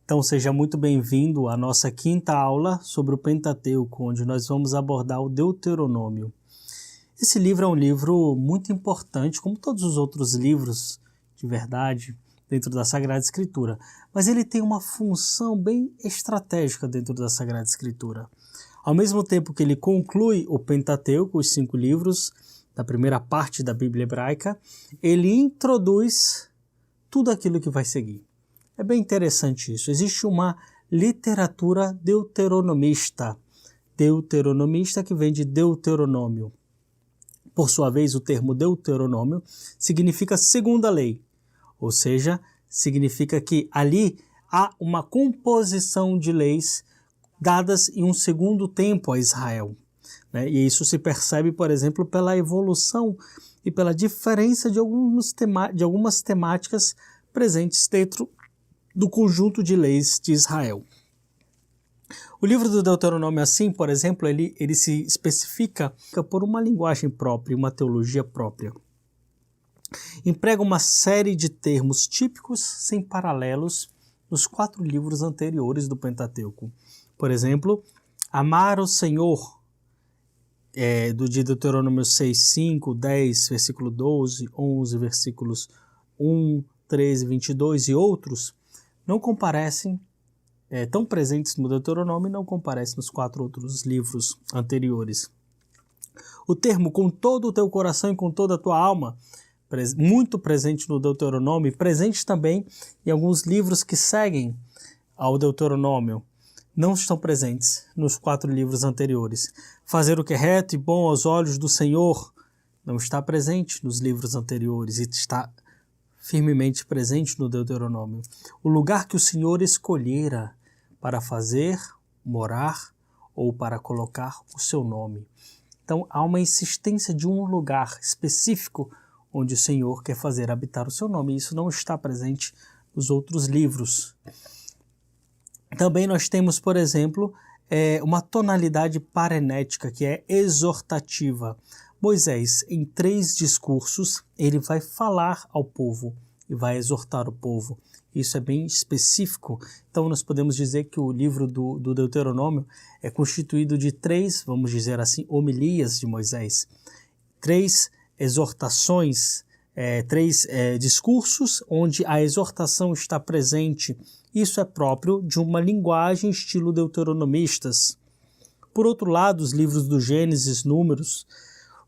Então seja muito bem-vindo à nossa quinta aula sobre o Pentateuco, onde nós vamos abordar o Deuteronômio. Esse livro é um livro muito importante, como todos os outros livros de verdade dentro da Sagrada Escritura, mas ele tem uma função bem estratégica dentro da Sagrada Escritura. Ao mesmo tempo que ele conclui o Pentateuco, os 5 livros da primeira parte da Bíblia hebraica, ele introduz tudo aquilo que vai seguir. É bem interessante isso. Existe uma literatura deuteronomista. Deuteronomista que vem de Deuteronômio. Por sua vez, o termo Deuteronômio significa segunda lei. Ou seja, significa que ali há uma composição de leis dadas em um segundo tempo a Israel. E isso se percebe, por exemplo, pela evolução e pela diferença de algumas temáticas presentes dentro do conjunto de leis de Israel. O livro do Deuteronômio, assim, por exemplo, ele se especifica por uma linguagem própria, uma teologia própria. Emprega uma série de termos típicos sem paralelos nos 4 livros anteriores do Pentateuco. Por exemplo, amar o Senhor, do de Deuteronômio 6, 5, 10, versículo 12, 11, versículos 1, 13, 22 e outros, não comparecem, tão presentes no Deuteronômio, não comparecem nos 4 outros livros anteriores. O termo com todo o teu coração e com toda a tua alma, muito presente no Deuteronômio, e presente também em alguns livros que seguem ao Deuteronômio, não estão presentes nos 4 livros anteriores. Fazer o que é reto e bom aos olhos do Senhor não está presente nos livros anteriores e está firmemente presente no Deuteronômio. O lugar que o Senhor escolhera para fazer, morar ou para colocar o seu nome. Então há uma insistência de um lugar específico onde o Senhor quer fazer habitar o seu nome. Isso não está presente nos outros livros. Também nós temos, por exemplo, uma tonalidade parenética, que é exortativa. Moisés, em 3 discursos, ele vai falar ao povo e vai exortar o povo. Isso é bem específico. Então nós podemos dizer que o livro do Deuteronômio é constituído de 3, vamos dizer assim, homilias de Moisés. 3 exortações, 3 discursos onde a exortação está presente. Isso é próprio de uma linguagem estilo deuteronomistas. Por outro lado, os livros do Gênesis, Números,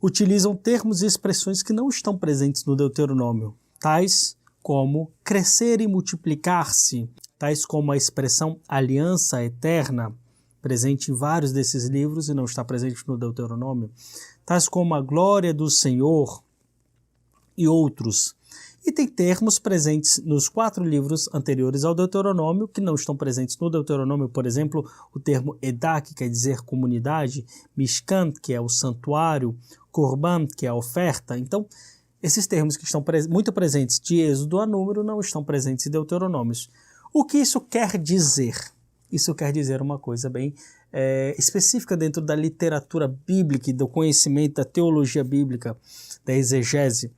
utilizam termos e expressões que não estão presentes no Deuteronômio, tais como crescer e multiplicar-se, tais como a expressão aliança eterna, presente em vários desses livros e não está presente no Deuteronômio, tais como a glória do Senhor e outros. E tem termos presentes nos 4 livros anteriores ao Deuteronômio que não estão presentes no Deuteronômio, por exemplo, o termo Edá, que quer dizer comunidade, Mishkan, que é o santuário, Korban, que é a oferta. Então, esses termos que estão muito presentes de Êxodo a Número não estão presentes em Deuteronômio. O que isso quer dizer? Isso quer dizer uma coisa bem específica dentro da literatura bíblica e do conhecimento da teologia bíblica, da exegese.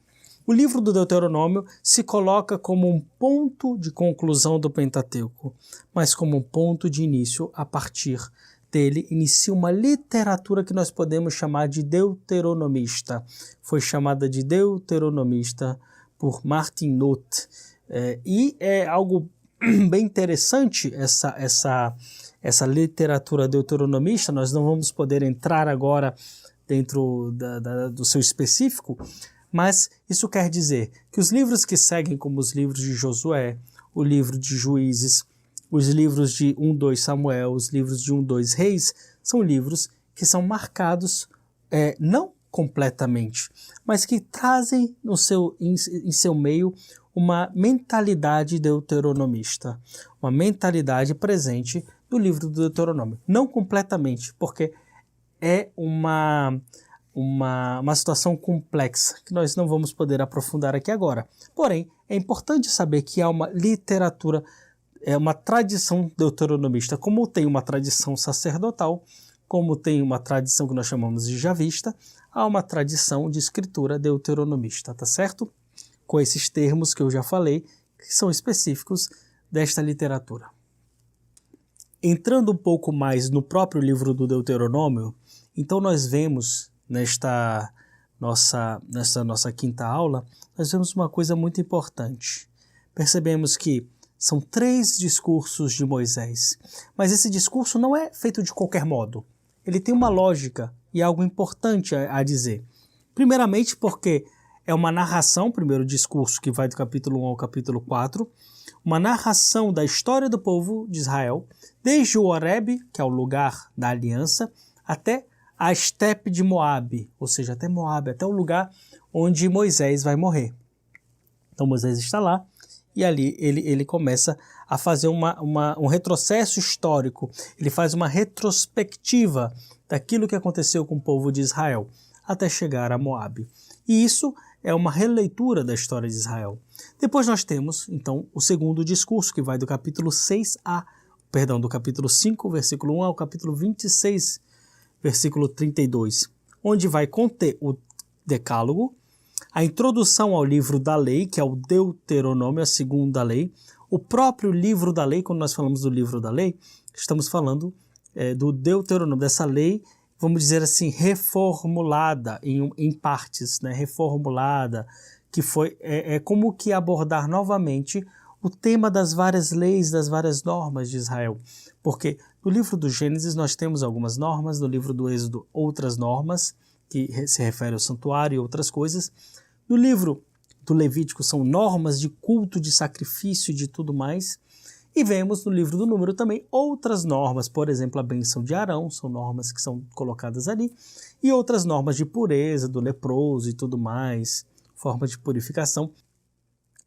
O livro do Deuteronômio se coloca como um ponto de conclusão do Pentateuco, mas como um ponto de início. A partir dele inicia uma literatura que nós podemos chamar de deuteronomista. Foi chamada de deuteronomista por Martin Noth. E é algo bem interessante essa literatura deuteronomista. Nós não vamos poder entrar agora dentro do seu específico, mas isso quer dizer que os livros que seguem, como os livros de Josué, o livro de Juízes, os livros de 1, 2 Samuel, os livros de 1, 2 Reis, são livros que são marcados não completamente, mas que trazem em seu meio uma mentalidade deuteronomista, uma mentalidade presente no livro do Deuteronômio. Não completamente, porque é uma situação complexa que nós não vamos poder aprofundar aqui agora. Porém, é importante saber que há uma literatura, uma tradição deuteronomista, como tem uma tradição sacerdotal, como tem uma tradição que nós chamamos de javista, há uma tradição de escritura deuteronomista, tá certo? Com esses termos que eu já falei, que são específicos desta literatura. Entrando um pouco mais no próprio livro do Deuteronômio, então nós vemos nessa nossa quinta aula, nós vemos uma coisa muito importante. Percebemos que são 3 discursos de Moisés, mas esse discurso não é feito de qualquer modo. Ele tem uma lógica e algo importante a dizer. Primeiramente porque é uma narração, o primeiro discurso que vai do capítulo 1 ao capítulo 4, uma narração da história do povo de Israel, desde o Horebe, que é o lugar da aliança, até a estepe de Moabe, ou seja, até Moabe, até o lugar onde Moisés vai morrer. Então Moisés está lá e ali ele começa a fazer um retrocesso histórico, ele faz uma retrospectiva daquilo que aconteceu com o povo de Israel, até chegar a Moabe. E isso é uma releitura da história de Israel. Depois nós temos, então, o segundo discurso, que vai do capítulo 5, versículo 1 ao capítulo 26, versículo 32, onde vai conter o Decálogo, a introdução ao livro da lei, que é o Deuteronômio, a segunda lei, o próprio livro da lei. Quando nós falamos do livro da lei, estamos falando do Deuteronômio, dessa lei, vamos dizer assim, reformulada em partes, né? Reformulada, que foi como que abordar novamente o tema das várias leis, das várias normas de Israel. Porque no livro do Gênesis nós temos algumas normas, no livro do Êxodo outras normas, que se referem ao santuário e outras coisas. No livro do Levítico são normas de culto, de sacrifício e de tudo mais. E vemos no livro do Número também outras normas, por exemplo, a bênção de Arão, são normas que são colocadas ali, e outras normas de pureza, do leproso e tudo mais, forma de purificação.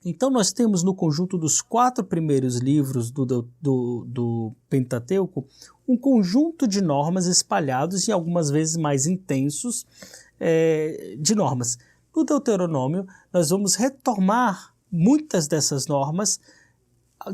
Então nós temos no conjunto dos 4 primeiros livros do Pentateuco um conjunto de normas espalhados e algumas vezes mais intensos de normas. No Deuteronômio nós vamos retomar muitas dessas normas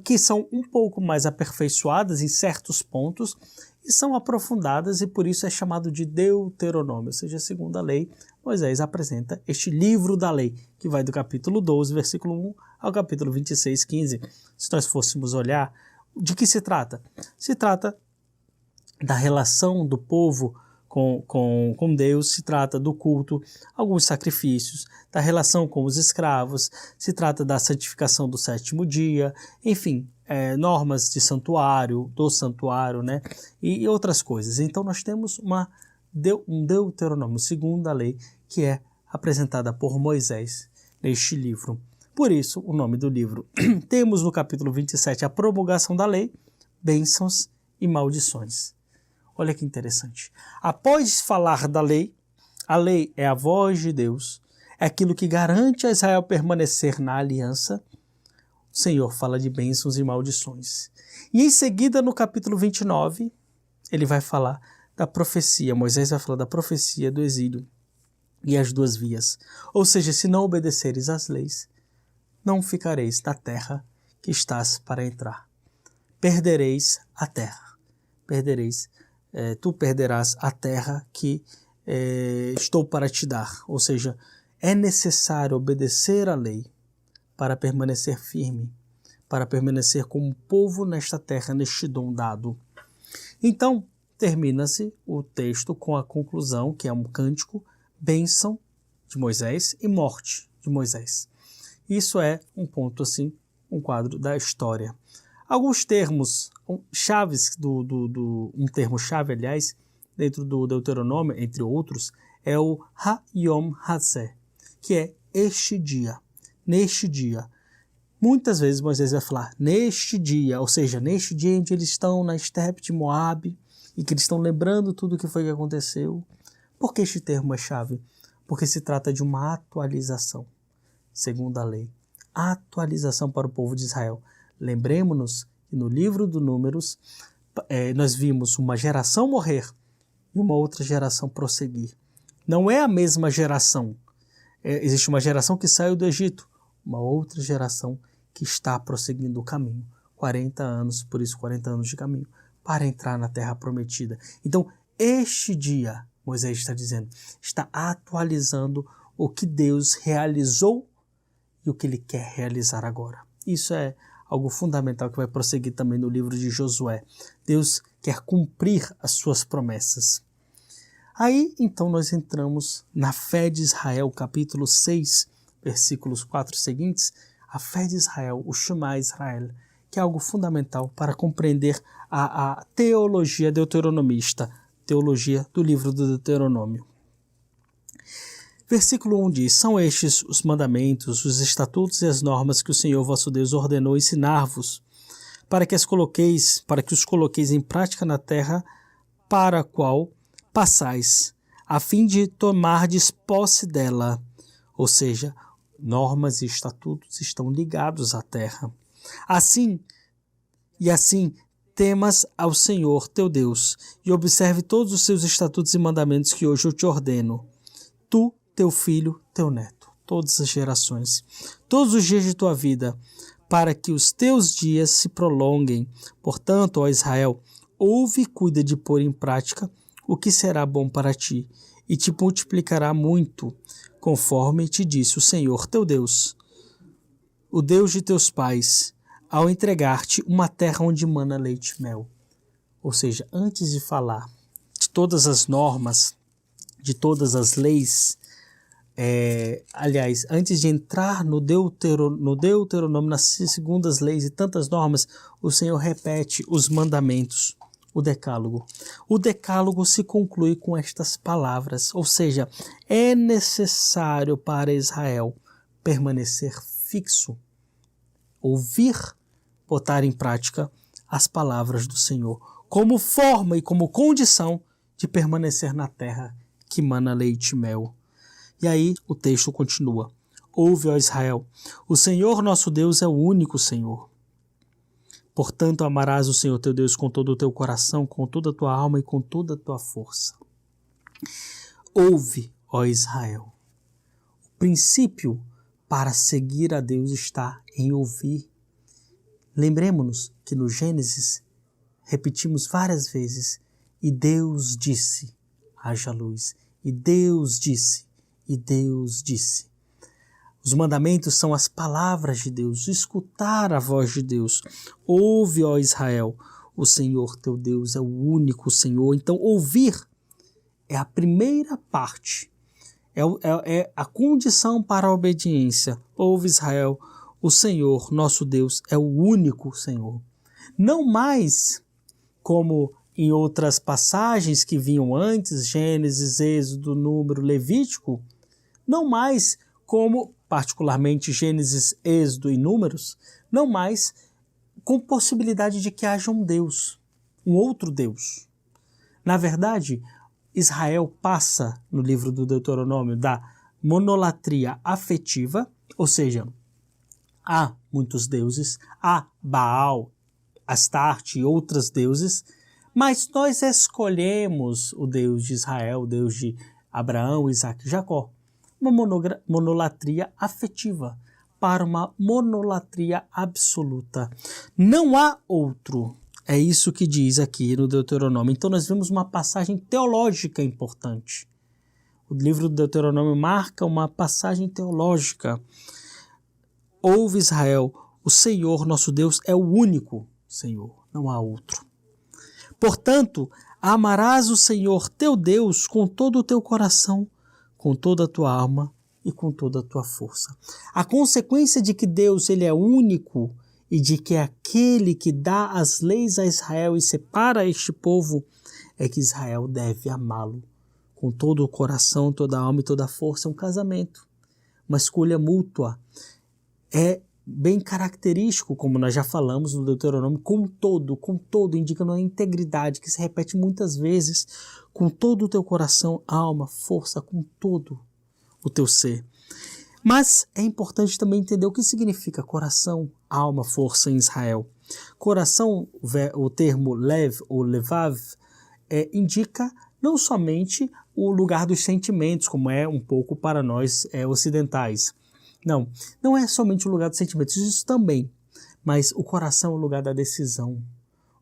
que são um pouco mais aperfeiçoadas em certos pontos e são aprofundadas, e por isso é chamado de Deuteronômio, ou seja, a segunda lei. Moisés apresenta este livro da lei, que vai do capítulo 12, versículo 1 ao capítulo 26, 15. Se nós fôssemos olhar, de que se trata? Se trata da relação do povo com Deus, se trata do culto, alguns sacrifícios, da relação com os escravos, se trata da santificação do 7º dia, enfim, normas de santuário, do santuário, né, e outras coisas. Então nós temos um Deuteronômio, segunda lei, que é apresentada por Moisés neste livro. Por isso, o nome do livro. Temos no capítulo 27 a promulgação da lei, bênçãos e maldições. Olha que interessante. Após falar da lei, a lei é a voz de Deus, é aquilo que garante a Israel permanecer na aliança. O Senhor fala de bênçãos e maldições. E em seguida, no capítulo 29, ele vai falar da profecia. Moisés vai falar da profecia do exílio e as 2 vias. Ou seja, se não obedeceres às leis, não ficareis na terra que estás para entrar. Perdereis a terra. Tu perderás a terra que estou para te dar. Ou seja, é necessário obedecer à lei para permanecer firme, para permanecer como povo nesta terra, neste dom dado. Então, termina-se o texto com a conclusão, que é um cântico, bênção de Moisés e morte de Moisés. Isso é um ponto assim, um quadro da história. Alguns termos chaves, um termo-chave, aliás, dentro do Deuteronômio, entre outros, é o Ha-Yom Hazeh, que é este dia, neste dia. Muitas vezes Moisés vai falar neste dia, ou seja, neste dia em que eles estão na estepe de Moabe e que eles estão lembrando tudo o que foi que aconteceu. Por que este termo é chave? Porque se trata de uma atualização, segundo a lei. Atualização para o povo de Israel. Lembremos-nos que no livro do Números nós vimos uma geração morrer e uma outra geração prosseguir. Não é a mesma geração. Existe uma geração que saiu do Egito, uma outra geração que está prosseguindo o caminho. 40 anos, por isso 40 anos de caminho, para entrar na terra prometida. Então, este dia, Moisés está dizendo, está atualizando o que Deus realizou e o que Ele quer realizar agora. Isso é algo fundamental que vai prosseguir também no livro de Josué. Deus quer cumprir as suas promessas. Aí, então, nós entramos na fé de Israel, capítulo 6, versículos 4 seguintes, a fé de Israel, o Shema Israel, que é algo fundamental para compreender a teologia deuteronomista, teologia do livro do Deuteronômio. Versículo 1 diz: são estes os mandamentos, os estatutos e as normas que o Senhor vosso Deus ordenou ensinar-vos, para que os coloqueis em prática na terra para a qual passais, a fim de tomardes posse dela. Ou seja, normas e estatutos estão ligados à terra. Assim temas ao Senhor teu Deus, e observe todos os seus estatutos e mandamentos que hoje eu te ordeno. Tu, teu filho, teu neto, todas as gerações, todos os dias de tua vida, para que os teus dias se prolonguem. Portanto, ó Israel, ouve e cuida de pôr em prática o que será bom para ti, e te multiplicará muito, conforme te disse o Senhor teu Deus, o Deus de teus pais, ao entregar-te uma terra onde mana leite e mel. Ou seja, antes de falar de todas as normas, de todas as leis, antes de entrar no Deuteronômio, nas segundas leis e tantas normas, o Senhor repete os mandamentos, o decálogo. O decálogo se conclui com estas palavras, ou seja, é necessário para Israel permanecer fixo, ouvir, botar em prática as palavras do Senhor, como forma e como condição de permanecer na terra que mana leite e mel. E aí o texto continua: ouve, ó Israel, o Senhor nosso Deus é o único Senhor. Portanto, amarás o Senhor teu Deus com todo o teu coração, com toda a tua alma e com toda a tua força. Ouve, ó Israel. O princípio para seguir a Deus está em ouvir. Lembremos-nos que no Gênesis repetimos várias vezes: e Deus disse, haja luz. E Deus disse, e Deus disse. Os mandamentos são as palavras de Deus, escutar a voz de Deus. Ouve, ó Israel, o Senhor teu Deus é o único Senhor. Então, ouvir é a primeira parte, é a condição para a obediência. Ouve, Israel, o Senhor, nosso Deus, é o único Senhor. Não mais como em outras passagens que vinham antes, Gênesis, Êxodo, Número, Levítico, não mais como, particularmente Gênesis, Êxodo e Números, não mais com possibilidade de que haja um Deus, um outro Deus. Na verdade, Israel passa, no livro do Deuteronômio, da monolatria afetiva, ou seja, há muitos deuses, há Baal, Astarte e outros deuses, mas nós escolhemos o Deus de Israel, o Deus de Abraão, Isaac e Jacó. Uma monolatria afetiva para uma monolatria absoluta. Não há outro. É isso que diz aqui no Deuteronômio. Então nós vemos uma passagem teológica importante. O livro do Deuteronômio marca uma passagem teológica. Ouve, Israel, o Senhor nosso Deus é o único Senhor, não há outro. Portanto, amarás o Senhor teu Deus com todo o teu coração, com toda a tua alma e com toda a tua força. A consequência de que Deus ele é único e de que é aquele que dá as leis a Israel e separa este povo, é que Israel deve amá-lo com todo o coração, toda a alma e toda a força. É um casamento, uma escolha mútua. É bem característico, como nós já falamos no Deuteronômio, com todo, indicando a integridade, que se repete muitas vezes, com todo o teu coração, alma, força, com todo o teu ser. Mas é importante também entender o que significa coração, alma, força em Israel. Coração, o termo lev ou levav, indica não somente o lugar dos sentimentos, como é um pouco para nós ocidentais. Não é somente o lugar dos sentimentos, isso também, mas o coração é o lugar da decisão,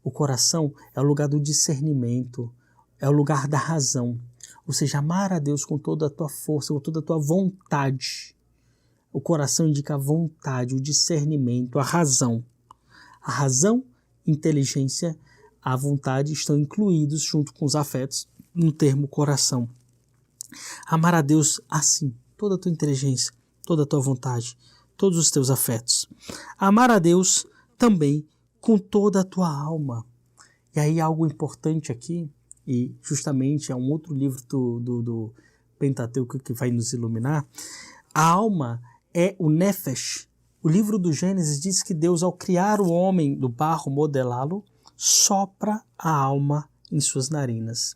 o coração é o lugar do discernimento, é o lugar da razão, ou seja, amar a Deus com toda a tua força, com toda a tua vontade. O coração indica a vontade, o discernimento, a razão. A razão, inteligência, a vontade estão incluídos junto com os afetos no termo coração. Amar a Deus assim, toda a tua inteligência, toda a tua vontade, todos os teus afetos. Amar a Deus também com toda a tua alma. E aí algo importante aqui, e justamente é um outro livro do Pentateuco que vai nos iluminar. A alma é o Nefesh. O livro do Gênesis diz que Deus, ao criar o homem do barro, modelá-lo, sopra a alma em suas narinas.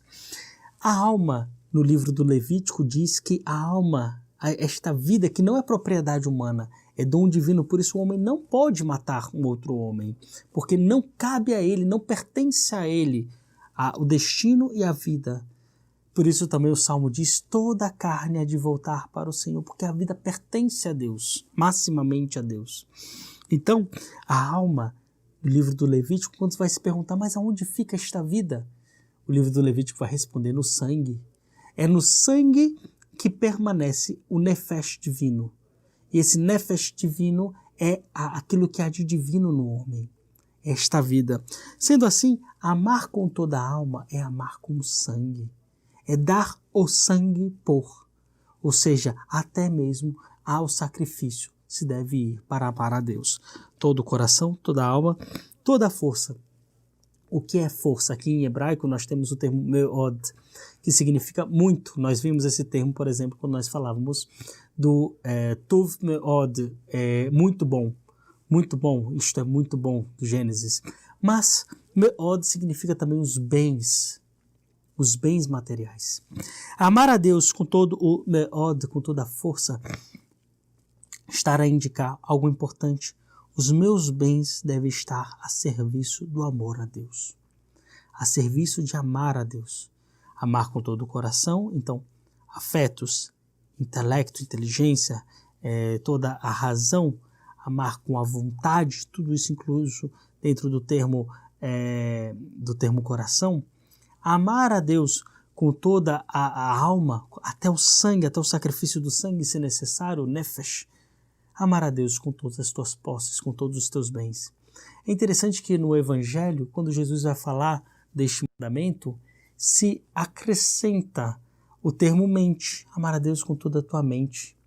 A alma, no livro do Levítico, diz que a alma, esta vida que não é propriedade humana, é dom divino, por isso o homem não pode matar um outro homem, porque não cabe a ele, não pertence a ele o destino e a vida. Por isso também o Salmo diz, toda a carne há de voltar para o Senhor, porque a vida pertence a Deus, maximamente a Deus. Então, a alma, do livro do Levítico, quando você vai se perguntar, mas aonde fica esta vida? O livro do Levítico vai responder, no sangue. É no sangue que permanece o Nefesh divino. E esse Nefesh divino é aquilo que há de divino no homem. Esta vida. Sendo assim, amar com toda a alma é amar com o sangue. É dar o sangue por. Ou seja, até mesmo ao sacrifício se deve ir para amar a Deus. Todo o coração, toda a alma, toda a força. O que é força? Aqui em hebraico nós temos o termo meod, que significa muito. Nós vimos esse termo, por exemplo, quando nós falávamos do tov meod, muito bom. Muito bom, isto é muito bom, do Gênesis. Mas meod significa também os bens materiais. Amar a Deus com todo o meod, com toda a força, estar a indicar algo importante. Os meus bens devem estar a serviço do amor a Deus, a serviço de amar a Deus. Amar com todo o coração, então, afetos, intelecto, inteligência, toda a razão, amar com a vontade, tudo isso incluso dentro do termo coração. Amar a Deus com toda a alma, até o sangue, até o sacrifício do sangue, se necessário, nefesh. Amar a Deus com todas as tuas posses, com todos os teus bens. É interessante que no Evangelho, quando Jesus vai falar deste mandamento, se acrescenta o termo mente. Amar a Deus com toda a tua mente.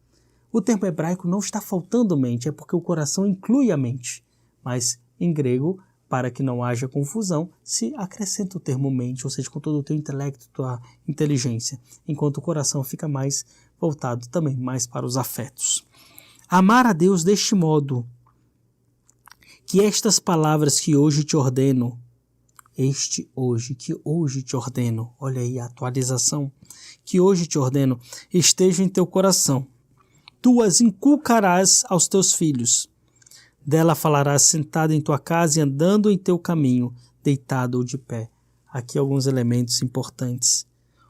O termo hebraico não está faltando mente, é porque o coração inclui a mente. Mas em grego, para que não haja confusão, se acrescenta o termo mente, ou seja, com todo o teu intelecto, tua inteligência, enquanto o coração fica mais voltado também mais para os afetos. Amar a Deus deste modo, que estas palavras que hoje te ordeno, que hoje te ordeno, olha aí a atualização, que hoje te ordeno, estejam em teu coração. Tu as inculcarás aos teus filhos. Dela falarás sentado em tua casa e andando em teu caminho, deitado ou de pé. Aqui alguns elementos importantes.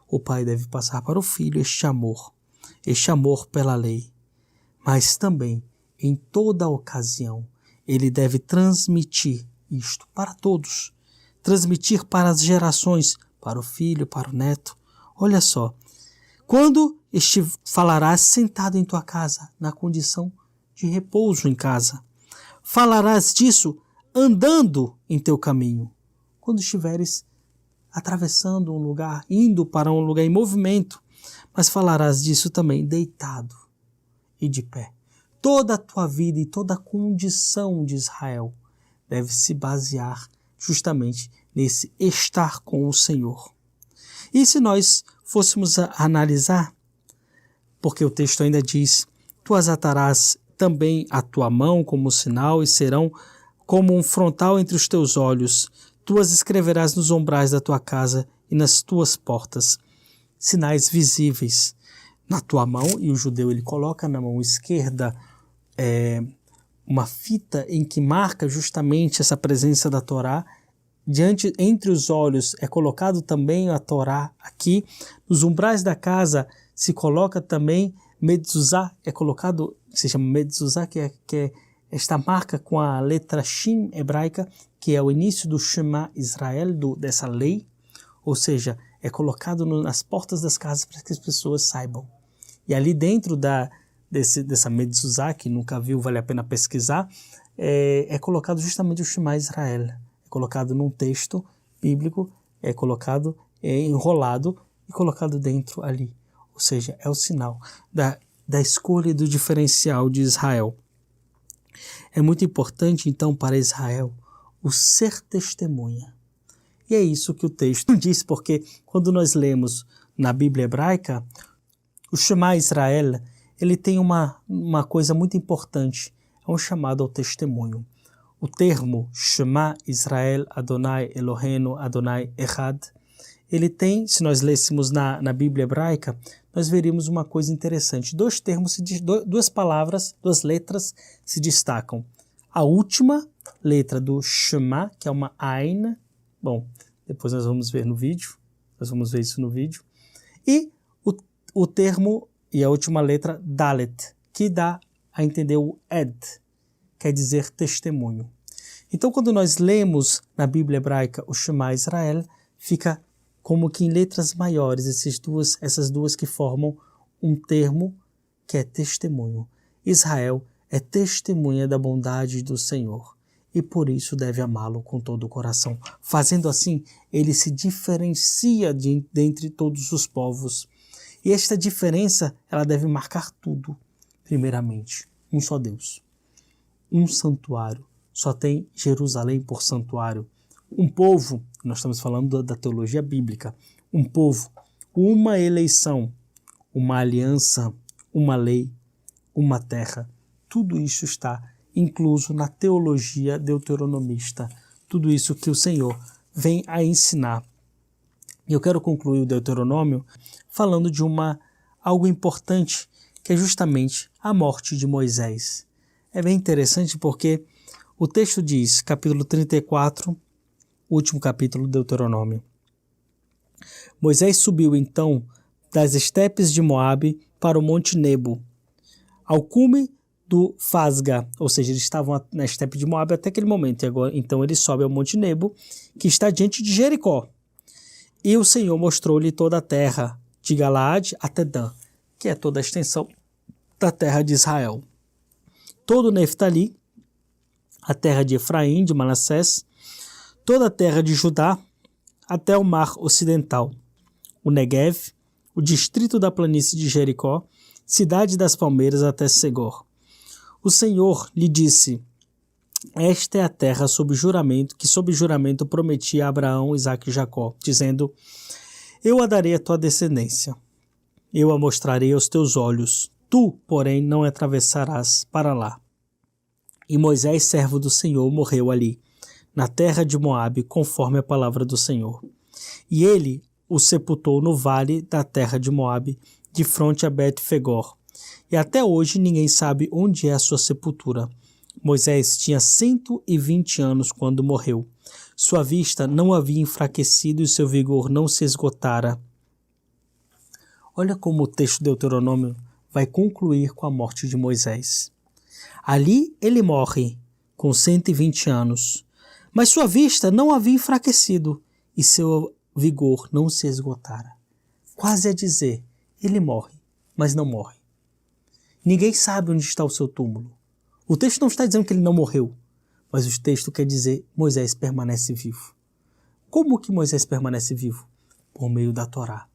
O pai deve passar para o filho este amor pela lei. Mas também, em toda ocasião, ele deve transmitir isto para todos. Transmitir para as gerações, para o filho, para o neto. Olha só, quando falarás sentado em tua casa, na condição de repouso em casa. Falarás disso andando em teu caminho. Quando estiveres atravessando um lugar, indo para um lugar em movimento, mas falarás disso também deitado e de pé. Toda a tua vida e toda a condição de Israel deve se basear justamente nesse estar com o Senhor. E se nós fôssemos analisar, porque o texto ainda diz, tu as atarás também a tua mão como sinal e serão como um frontal entre os teus olhos. Tu as escreverás nos umbrais da tua casa e nas tuas portas. Sinais visíveis na tua mão, e o judeu ele coloca na mão esquerda uma fita em que marca justamente essa presença da Torá. Entre os olhos é colocado também a Torá aqui. Nos umbrais da casa se coloca também mezuzá, é colocado, se chama mezuzá, que é esta marca com a letra Shin hebraica, que é o início do Shema Israel, dessa lei, ou seja, é colocado nas portas das casas para que as pessoas saibam. E ali dentro dessa mezuzá, que nunca viu, vale a pena pesquisar, é colocado justamente o Shema Israel. É colocado num texto bíblico, é colocado enrolado e colocado dentro ali. Ou seja, é o sinal da escolha e do diferencial de Israel. É muito importante, então, para Israel o ser testemunha. E é isso que o texto diz, porque quando nós lemos na Bíblia hebraica, o Shema Israel, ele tem uma coisa muito importante, é um chamado ao testemunho. O termo Shema Israel Adonai Eloheinu Adonai Echad, ele tem, se nós lêssemos na Bíblia hebraica, nós veríamos uma coisa interessante. Duas palavras, duas letras se destacam. A última letra do Shema, que é uma Ain, bom, depois nós vamos ver no vídeo, nós vamos ver isso no vídeo, e o termo e a última letra Dalet, que dá a entender o Ed, quer dizer testemunho. Então, quando nós lemos na Bíblia hebraica o Shema Israel, fica como que em letras maiores, essas duas que formam um termo que é testemunho. Israel é testemunha da bondade do Senhor e por isso deve amá-lo com todo o coração. Fazendo assim, ele se diferencia dentre todos os povos. E esta diferença, ela deve marcar tudo. Primeiramente, um só Deus, um santuário. Só tem Jerusalém por santuário. Um povo, nós estamos falando da teologia bíblica, um povo, uma eleição, uma aliança, uma lei, uma terra. Tudo isso está incluso na teologia deuteronomista. Tudo isso que o Senhor vem a ensinar. E eu quero concluir o Deuteronômio falando de algo importante, que é justamente a morte de Moisés. É bem interessante porque o texto diz, capítulo 34, último capítulo do Deuteronômio. Moisés subiu então das estepes de Moabe para o monte Nebo, ao cume do Fasga, ou seja, eles estavam na estepe de Moabe até aquele momento, e agora, então ele sobe ao monte Nebo, que está diante de Jericó. E o Senhor mostrou-lhe toda a terra, de Galaade até Dan, que é toda a extensão da terra de Israel. Todo Neftali, a terra de Efraim, de Manassés, toda a terra de Judá, até o mar ocidental, o Negev, o distrito da planície de Jericó, cidade das palmeiras até Segor. O Senhor lhe disse: esta é a terra sob juramento prometi a Abraão, Isaque e Jacó, dizendo: eu a darei à tua descendência, eu a mostrarei aos teus olhos, tu, porém, não atravessarás para lá. E Moisés, servo do Senhor, morreu ali, na terra de Moabe, conforme a palavra do Senhor. E ele o sepultou no vale da terra de Moabe, de fronte a Bet-Fegor. E até hoje ninguém sabe onde é a sua sepultura. Moisés tinha 120 anos quando morreu. Sua vista não havia enfraquecido e seu vigor não se esgotara. Olha como o texto de Deuteronômio vai concluir com a morte de Moisés. Ali ele morre, com 120 anos, mas sua vista não havia enfraquecido e seu vigor não se esgotara. Quase a dizer, ele morre, mas não morre. Ninguém sabe onde está o seu túmulo. O texto não está dizendo que ele não morreu, mas o texto quer dizer Moisés permanece vivo. Como que Moisés permanece vivo? Por meio da Torá.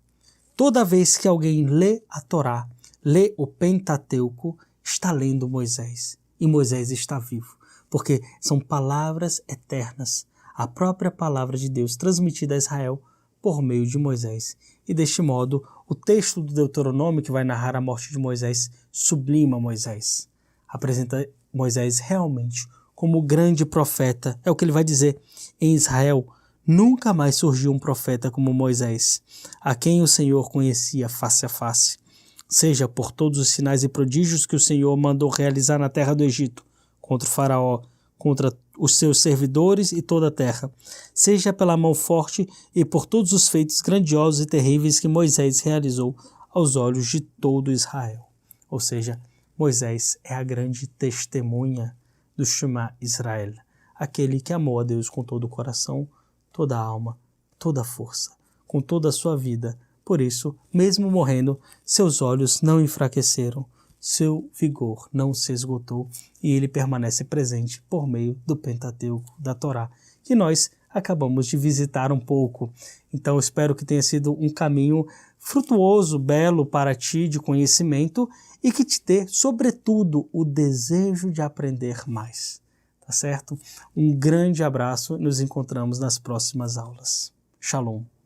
Toda vez que alguém lê a Torá, lê o Pentateuco, está lendo Moisés. E Moisés está vivo, porque são palavras eternas, a própria palavra de Deus transmitida a Israel por meio de Moisés. E deste modo, o texto do Deuteronômio, que vai narrar a morte de Moisés, sublima Moisés. Apresenta Moisés realmente como grande profeta. É o que ele vai dizer. Em Israel, nunca mais surgiu um profeta como Moisés, a quem o Senhor conhecia face a face. Seja por todos os sinais e prodígios que o Senhor mandou realizar na terra do Egito, contra o faraó, contra os seus servidores e toda a terra, seja pela mão forte e por todos os feitos grandiosos e terríveis que Moisés realizou aos olhos de todo Israel. Ou seja, Moisés é a grande testemunha do Shema Israel, aquele que amou a Deus com todo o coração, toda a alma, toda a força, com toda a sua vida. Por isso, mesmo morrendo, seus olhos não enfraqueceram, seu vigor não se esgotou e ele permanece presente por meio do Pentateuco da Torá, que nós acabamos de visitar um pouco. Então eu espero que tenha sido um caminho frutuoso, belo para ti de conhecimento e que te dê, sobretudo, o desejo de aprender mais. Tá certo? Um grande abraço e nos encontramos nas próximas aulas. Shalom.